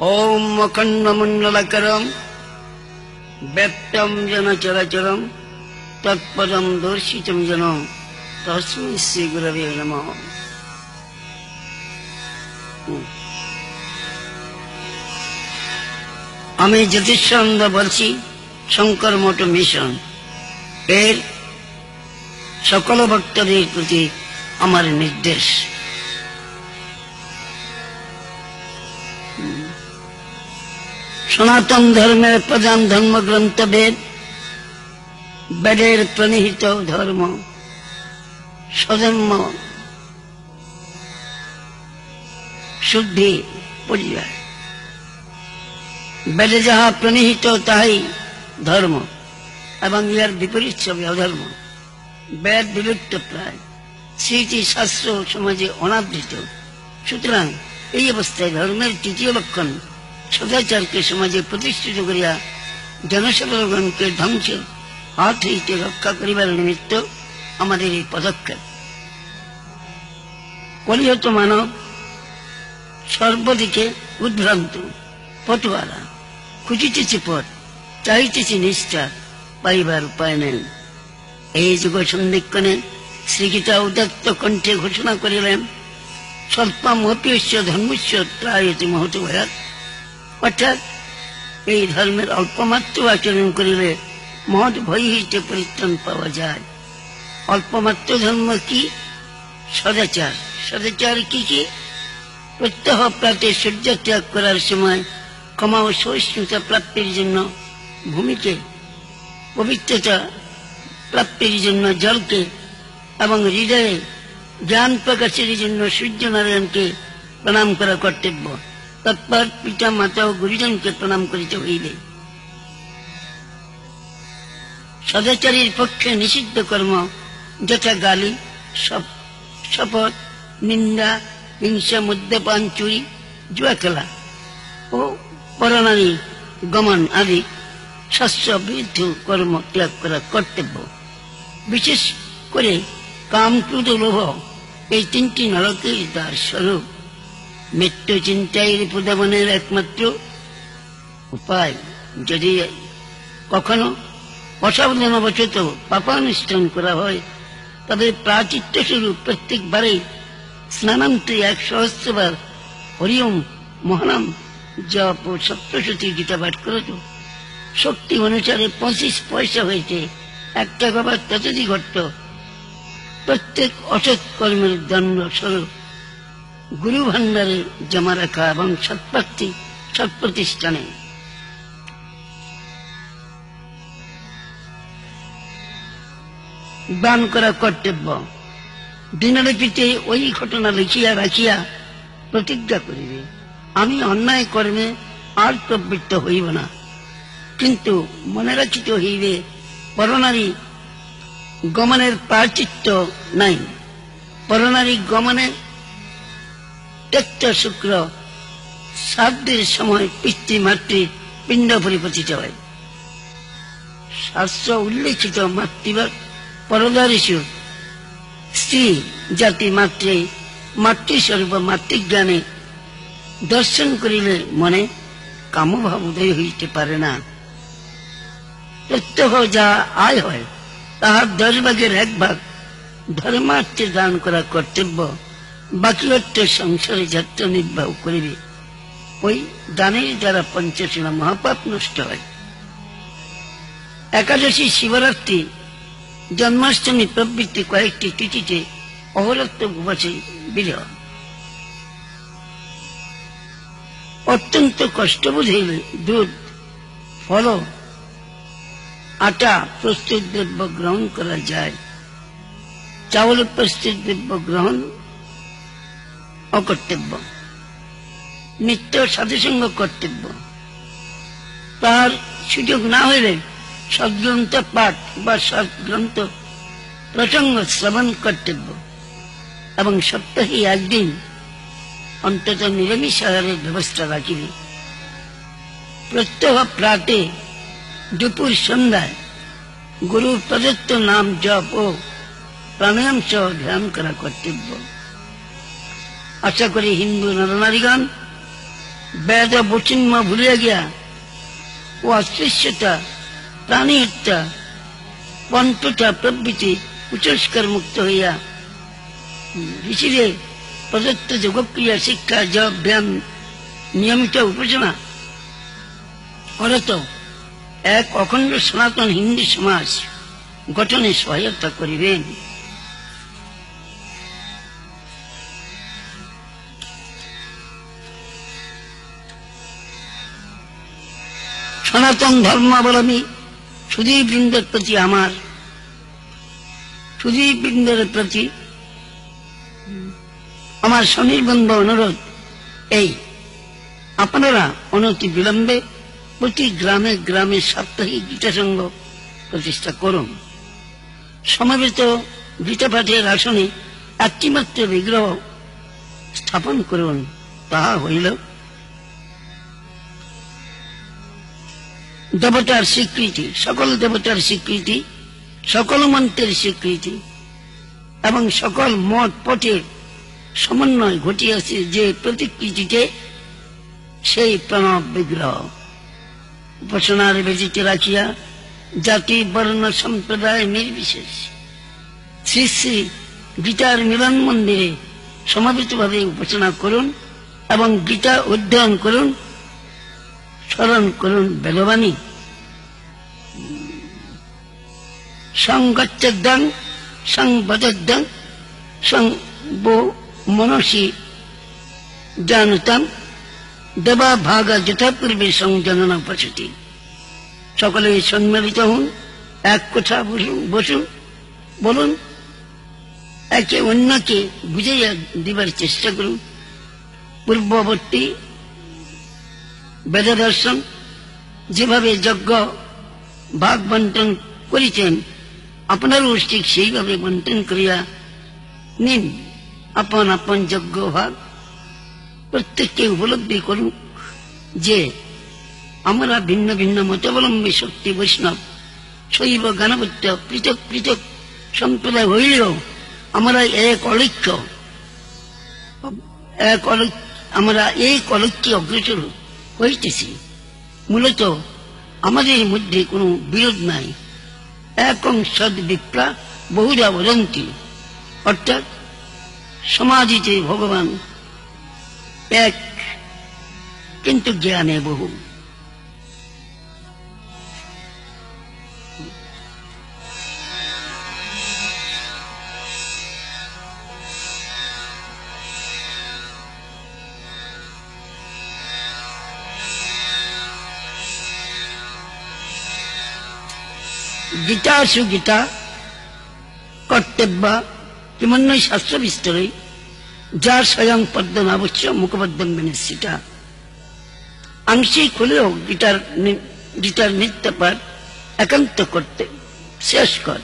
ওম অখণ্ডমণ্ডলাকারম ব্যক্তম যেন চরাচরম তৎপদম দর্শিতম যেন তস্मै শ্রী গুরবে নমঃ। আমি জ্যোতিষানন্দ বলছি, শঙ্কর মঠ মিশন এর সকল ভক্তদের প্রতি আমার নির্দেশ। সনাতন ধর্মের প্রধান ধর্মগ্রন্থ বেদ, বেদের প্রণীত ধর্ম স্বধর্ম শুদ্ধি পরিবার। বেদে যাহা প্রণীত তাহাই ধর্ম এবং ইহার বিপরীত সবই অধর্ম। বেদ বিলুপ্ত প্রায়, স্মৃতি শাস্ত্র সমাজে অনাদৃত। সুতরাং এই অবস্থায় ধর্মের তৃতীয় লক্ষণ সদাচারকে সমাজে প্রতিষ্ঠিত করিয়া জনসাধারণকে ধ্বংস হাত হইতে রক্ষা করিবার নিমিত্ত আমাদের এই পদক্ষেপ। কলিহত মানব সর্বদিকে উদ্ভ্রান্ত, পটুয়ারা, খুঁজিতেছি পথ, চাইতেছি নিষ্ঠা, পাইবার উপায় নেই। এই যুগ সন্ধিক্ষণে শ্রীগীতা উদাত্ত কণ্ঠে ঘোষণা করিলেন, স্বল্পমপ্যস্য ধর্মস্য ত্রায়তে মহত ভয়াৎ। অর্থাৎ এই ধর্মের অল্পমাত্র আচরণ করিলে মহৎ ভয় হইতে পরিত্রাণ পাওয়া যায়। অল্পমাত্র ধর্ম কি? সদাচার। সদাচার কি কি? প্রত্যহ প্রাতে সূর্য ত্যাগ করার সময় ক্ষমা ও সহিষ্ণুতা প্রাপ্তির জন্য ভূমিকে, পবিত্রতা প্রাপ্তির জন্য জলকে এবং হৃদয়ে জ্ঞান প্রকাশের জন্য সূর্য নারায়ণকে প্রণাম করা কর্তব্য। তৎপর পিতা মাতা ও গুরুজনকে প্রণাম করিতে হইবে। সদাচারীর পক্ষে নিষিদ্ধ কর্ম যথা গালি, শপথ, নিন্দা, হিংসা, মদ্যপান, চুরি, জুয়া খেলা ও পরনারী গমন আদি শাস্ত্র বিরুদ্ধ কর্ম ত্যাগ করা কর্তব্য। বিশেষ করে কাম, ক্রোধ, লোভ এই তিনটি নরকের দ্বার স্বরূপ। মৃত্যু চিন্তায় প্রদাবনের একমাত্র উপায়। যদি কখনো অসাবধানবশত পাপানুষ্ঠান করা হয়, তবে প্রাচিত্য স্বরূপ প্রত্যেকবারেই স্নানান্তে 100 বার হরিওম মহানাম জপ ও সপ্তশতী গীতা পাঠ করত। শক্তি অনুসারে 25 পয়সা হয়েছে 1 টাকা বা ততোধিক ঘটত। প্রত্যেক অসৎ কর্মের দণ্ড স্বরূপ গুরু ভান্ডারে জমা রাখা এবং সৎপ্রাপ্তি সৎপ্রতিষ্ঠানে দান করা কর্তব্য। দিনলিপিতে ওই ঘটনা লিখিয়া রাখিয়া প্রতিজ্ঞা করিবে, আমি অন্যায় কর্মে আর প্রবৃত্ত হইব না। কিন্তু মনে রাখিতে হইবে, পরনারী গমনের প্রায়শ্চিত্ত নাই। পরনারী গমনে তৃতীয় শুক্র শ্রাদ্ধের সময় পিতৃমাতৃ পিণ্ড পরিপতিত হয়। শাস্ত্র উল্লেখিত মাতৃবার পরদারিষু স্ত্রী জাতি মাত্রে মাতৃস্বরূপ মাতৃজ্ঞানে দর্শন করিলে মনে কামভাব উদয় হইতে পারে না। প্রত্যহ যা আয় হয় তাহার 10 ভাগের 1 ভাগ ধর্মার্থে দান করা কর্তব্য। বাকি অর্থ সংসারে যাত্রা নির্বাহ করিবে। ওই দানের দ্বারা পঞ্চশীলা মহাপাপ নষ্ট হয়। একাদশী, শিবরাত্রি, জন্মাষ্টমী প্রভৃতি কয়েকটি তিথিতে অহরাত্র উপবাসে বিধেয়। অত্যন্ত কষ্টবোধ হইলে দুধ, ফল, আটা প্রস্তুত দ্রব্য গ্রহণ করা যায়। চাউল প্রস্তুত দ্রব্য গ্রহণ অকর্তব্য। নিত্য সাধুসঙ্গ কর্তব্য। তার সুযোগ না হইলে সদ্গ্রন্থ পাঠ বা সদ্গ্রন্থ প্রসঙ্গ শ্রবণ কর্তব্য এবং সপ্তাহে 1 দিন অন্তত নিরামিষ আহারের ব্যবস্থা রাখিবে। প্রত্যহ প্রাতে, দুপুর, সন্ধ্যায় গুরুর প্রদত্ত নাম জপ ও প্রাণায়াম সহ ধ্যান করা কর্তব্য। আশা করি হিন্দু নরনারীগণ বেদ বচিন্ম ভুলিয়া গিয়া ও অস্পৃশ্যতা, প্রাণী হত্যা, পন্থটা প্রভৃতি কুসংস্কার মুক্ত হইয়া ঋষিদের প্রদত্ত যোগক্রিয়া, শিক্ষা, জপ, ব্যায়াম, নিয়মিত উপাসনা করত এক অখণ্ড সনাতন হিন্দু সমাজ গঠনে সহায়তা করিবেন। সনাতন ধর্মাবলম্বী সুধীবৃন্দের প্রতি আমার সনির্বন্ধ অনুরোধ এই, আপনারা অনতি বিলম্বে প্রতি গ্রামে গ্রামে সাপ্তাহিক গীতা সংঘ প্রতিষ্ঠা করুন। সমবেত গীতা পাঠের আসনে একটিমাত্র বিগ্রহ স্থাপন করুন। তাহা হইল দেবতার স্বীকৃতি, সকল দেবতার স্বীকৃতি, সকল মন্ত্রের স্বীকৃতি এবং সকল মঠ পথের সমন্বয় ঘটিয়াছে যে প্রতিকৃতিতে সেই প্রণব বিগ্রহ উপাসনার বেদিতে রাখিয়া জাতি, বর্ণ, সম্প্রদায় নির্বিশেষ শ্রী শ্রী গীতার মিলন মন্দিরে সমাবেতভাবে উপাসনা করুন এবং গীতা অধ্যয়ন করুন, স্মরণ করুন বেদবাণী। সংগচ্ছদ্যং সংবদদ্যং সংবো মনসি জানতাম দেবা ভাগা যথাপূর্বে সংজননা পশতি। সকলে সম্মিলিত হন, এক কথা বলুন, একে অন্যকে বুঝাইয়া দিবার চেষ্টা করুন। পূর্ববর্তী বেদ দর্শন যেভাবে যজ্ঞ ভাগ বন্টন করিতেন, আপনারও ঠিক সেইভাবে বন্টন করিয়া নিন আপন আপন যজ্ঞ ভাগ। প্রত্যেককে উপলব্ধি করুন যে আমরা ভিন্ন ভিন্ন মতাবলম্বী শক্তি, বৈষ্ণব, শৈব, গানবত্য পৃথক পৃথক সম্প্রদায় হইলেও আমরা আমরা এক অলক্ষ্যে অগ্রসর হইতেছি। মূলত আমাদের মধ্যে কোনো বিরোধ নাই। একং সদ বিপ্রা বহুধা বদন্তি, অর্থাৎ সমাধিতে ভগবান এক, কিন্তু জ্ঞানে বহু। গীতাসু গীতা কর্তব্য কিমন্বয় শাস্ত্র বিস্তরে যার স্বয়ং পদ্ম আবশ্য মুখপদ্ম বিনিশ্চিতা। আংশিক হলেও গীতার নিত্য পাঠ একান্ত করতে শেষ কর।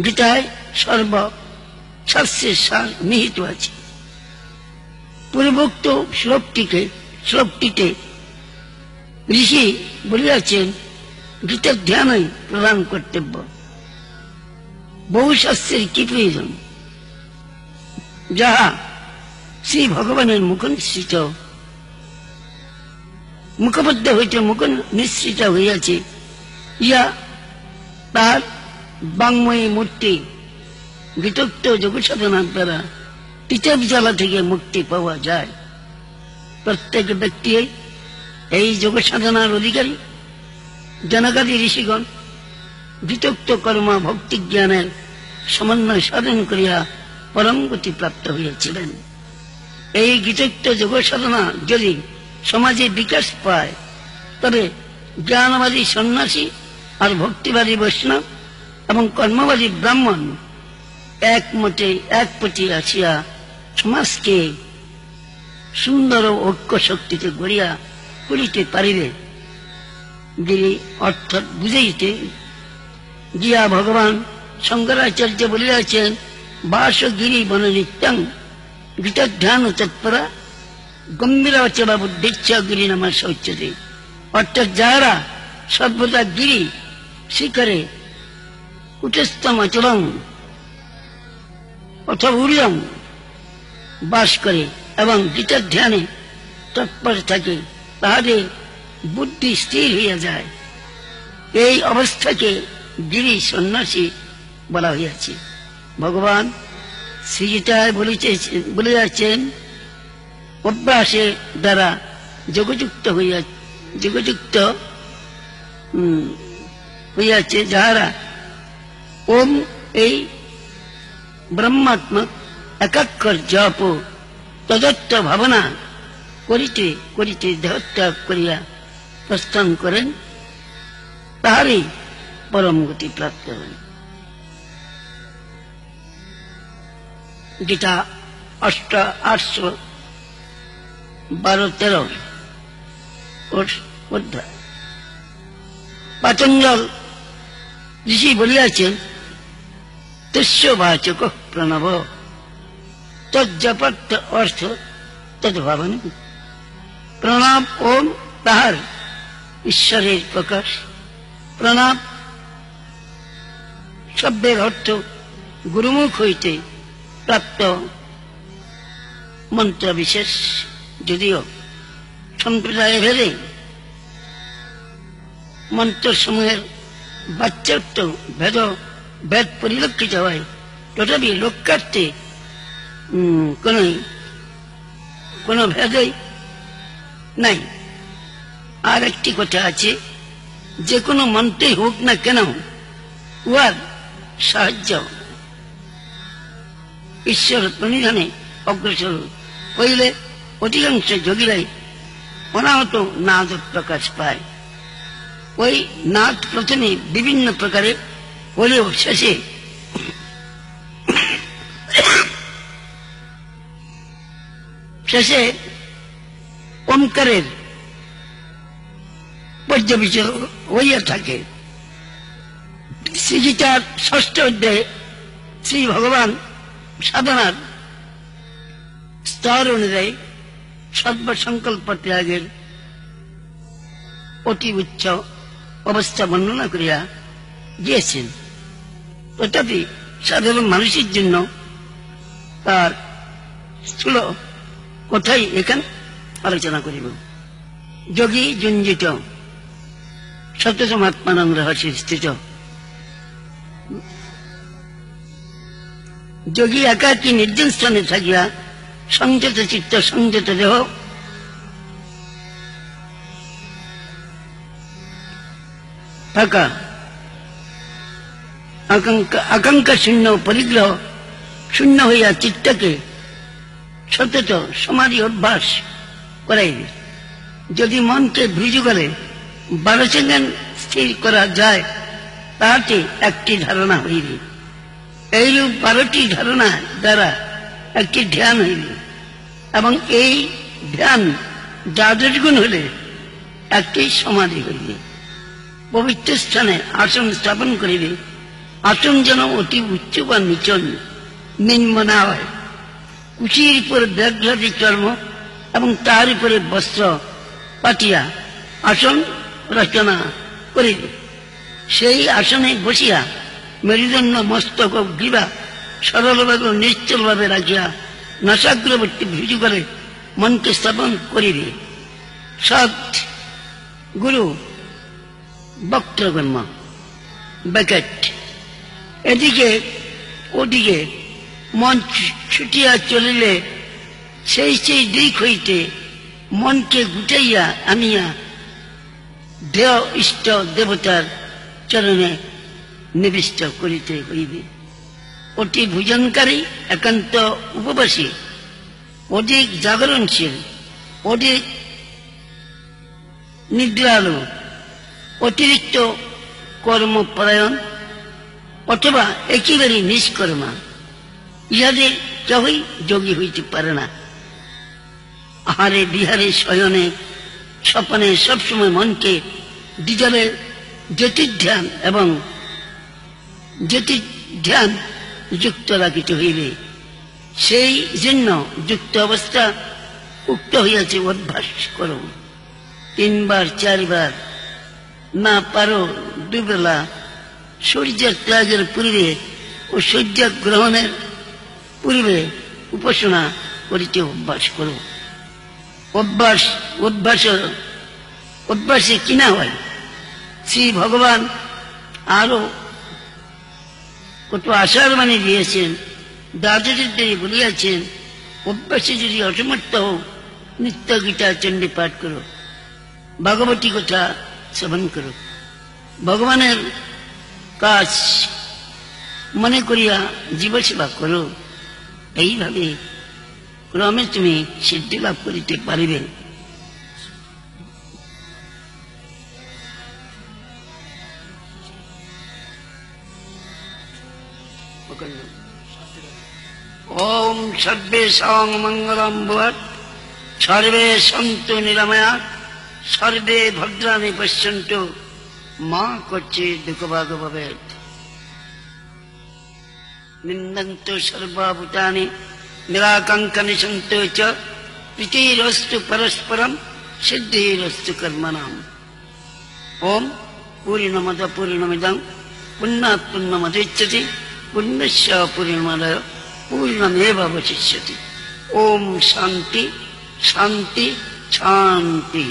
গীতায় সর্বশাস্ত্রের সার নিহিত আছে। পূর্বোক্ত শ্লোকটিতে ঋষি বলিয়াছেন গীতার ধ্যানই প্রধান কর্তব্য। বহু শাস্ত্রের কি প্রয়োজন, যাহা শ্রী ভগবানের মুখ নিঃসৃত, মুখবদ্ধ হইতে মুখ নিঃসৃত হইয়াছে। ইয়া তার বাংময়ী মূর্তি গীতোক্ত যোগ সাধনার দ্বারা তিতাব জ্বালা থেকে মুক্তি পাওয়া যায়। প্রত্যেক ব্যক্তি এই যোগ সাধনার অধিকারী। জনকাদি ঋষিগণ গীতোক্ত কর্ম ভক্তি জ্ঞানের সমন্বয় সাধন করিয়া পরম গতি প্রাপ্ত হইয়াছিলেন। এই গীতোক্ত যোগ সাধনা যদি সমাজে বিকাশ পায়, তবে জ্ঞানবাদী সন্ন্যাসী আর ভক্তিবাদী বৈষ্ণব এবং কর্মবাদী ব্রাহ্মণ এক পথে আসিয়া সমাজকে সুন্দর ঐক্য শক্তিতে গড়িয়া তুলিতে পারিবে। গিরি অর্থাৎ বুঝাইতে গিয়া ভগবান শঙ্করাচার্য বলিয়াছেন, বাস গিরি বন নিত্যং গীতধ্যান তৎপরা গম্ভীরাচলা বুদ্ধিচ্ছ গিরি নামা শৌচ্যতে। অর্থাৎ যাহারা সর্বদা গিরি শিখরে কুটস্থম অচলং অথবা উড়িয়ং বাস করে এবং গীতার ধ্যানে তৎপর থাকে, তাহাদের বুদ্ধি স্থির হইয়া যায়। এই অবস্থাকে গিরি সন্ন্যাসী বলা হইয়াছে। ভগবান শ্রীগীতায় বলিয়াছেন, অভ্যাসের দ্বারা যোগযুক্ত হইয়াছে যাহারা ওম এই ব্রহ্মাত্মক একাক্ষর জপ তদত্ত ভাবনা করিতে করিতে দেহত্যাগ করিয়া প্রস্থান করেন, তাহারই পরম গতি প্রাপ্ত হন। গীতা 8:12-13 অধ্যায়। পাতঞ্জল ঋষি বলিয়াছেন, তস্য বাচক প্রণব তজ্জপত্য অর্থ তদ্ভাবন। প্রণব ওম তাহার ঈশ্বরের প্রকাশ। প্রণব শব্দের অর্থ গুরুমুখ হইতে প্রাপ্ত মন্ত্র বিশেষ, যদিও সম্প্রদায় ভেদে মন্ত্রসমূহের বাচ্চার্থ ভেদ পরিলক্ষিত হয়, তথাপি লক্ষ্যার্থে কোন ভেদই নাই। আর একটি কথা আছে, যে কোনো মন্ত্রই হোক না কেন, উহার সাহায্য ঈশ্বর প্রণিধানে অগ্রসর হইলে অধিকাংশ যোগীরাই অনাহত নাদ প্রকাশ পায়। ওই নাদ প্রথমে বিভিন্ন প্রকারে হলেও শেষে ওমকারের পর্যবেক্ষণ হইয়া থাকে। শ্রীগীতার 6ষ্ঠ অধ্যায়ে শ্রী ভগবান সাধনার স্তর অনুযায়ী সর্বসংকল্প ত্যাগের অতি উচ্চ অবস্থা বর্ণনা করিয়া দিয়েছেন। তথাপি সাধারণ মানুষের জন্য তার স্থূল কথাই এখানে আলোচনা করিব। যোগী যুঞ্জিত সত্যমাত্মানং রহস্যে স্থিত। যোগী একাকী নির্জন স্থানে থাকিয়া সংযত চিত্ত সংযত দেহ থাকা, আকাঙ্ক্ষা শূন্য পরিগ্রহ শূন্য হইয়া চিত্তকে সতত সমাধি অভ্যাস করাইবে। যদি মনকে ভৃজুগলে 12 সেকেন্ড স্থির করা যায়, তাহাতে একটি ধারণা হইবে। এইরূপ 12টি ধারণা দ্বারা একটি ধ্যান হইবে, এবং এই ধ্যান দ্বাদশ গুণ হলে একটি সমাধি হইবে। পবিত্র স্থানে আসন স্থাপন করিবে। আসন যেন অতি উচ্চ বা নিচন নিম্ন না হয়। কুচির উপর ব্যাঘ্রাদি চর্ম এবং তার উপরে বস্ত্র পাতিয়া আসন রচনা করিবে। সেই আসনে বসিয়া মেরুদণ্ড মস্তক ও গ্রীবা সরলভাবে ও নিশ্চলভাবে রাখিয়া নাসাগ্রবর্তী ভৃজু করে মনকে স্থাপন করিবে। সৎ গুরু বক্তব্য ব্যাকেট এদিকে ওদিকে মন ছুটিয়া চলিলে সেই দিক হইতে মনকে গুটাইয়া আনিয়া দেহ ইষ্ট দেবতার চরণে নিবিষ্ট করিতে হইবে। অতি ভোজনকারী, একান্ত উপবাসী, অধিক জাগরণশীল, অধিক নিদ্রালু, অতিরিক্ত কর্মপরায়ণ অথবা একেবারে নিষ্কর্মা, ইহাদের কেউই যোগী হইতে পারে না। আহারে বিহারে শয়নে স্বপনে সবসময় মনকে দ্বিজলে জ্যোতির্ধ্যান এবং জ্যোতির্ধ্যান যুক্ত রাখিতে হইবে। সেই জন্য যুক্ত অবস্থা উক্ত হইয়াছে, অভ্যাস করো। 3 বার 4 বার, না পারো 2 বেলা, সূর্যের ত্যাগের পূর্বে ও সূর্য গ্রহণের পূর্বে উপাসনা করিতে অভ্যাস করো। অভ্যাসে কিনা হয়। শ্রী ভগবান আরো কত আশার বাণী দিয়েছেন, দ্বাদশীতে বলিয়াছেন, অভ্যাসে যদি অসমর্থ হও, নিত্য গীতা চণ্ডী পাঠ করো, ভগবতী কথা শ্রবণ করো, ভগবানের কাজ মনে করিয়া জীব সেবা করো। এইভাবে ক্রমে তুমি সিদ্ধি লাভ করিতে পারিবে। ওম সর্বেষাং মঙ্গলং ভুয়াৎ, সর্বে সন্তু নিরাময়াৎ, সর্বে ভদ্রাণি পশ্যন্তু, মা কচ্চিৎ দুঃখভাগ্ ভবেৎ। নিন্দন্তু সর্বভূতানি নিরাকাঙ্ক্ষানি সন্তু চ, প্রীতিরস্তু পরস্পরম, সিদ্ধিরস্তু কর্মণাম। ওম পূর্ণমদ পূর্ণমিদং পুণ্যাৎ পূর্ণমুদচ্যতে, পুণ্যস্য পূর্ণমাদায় পূর্ণমেবাবশিষ্যতি। ওম শান্তি শান্তি শান্তি।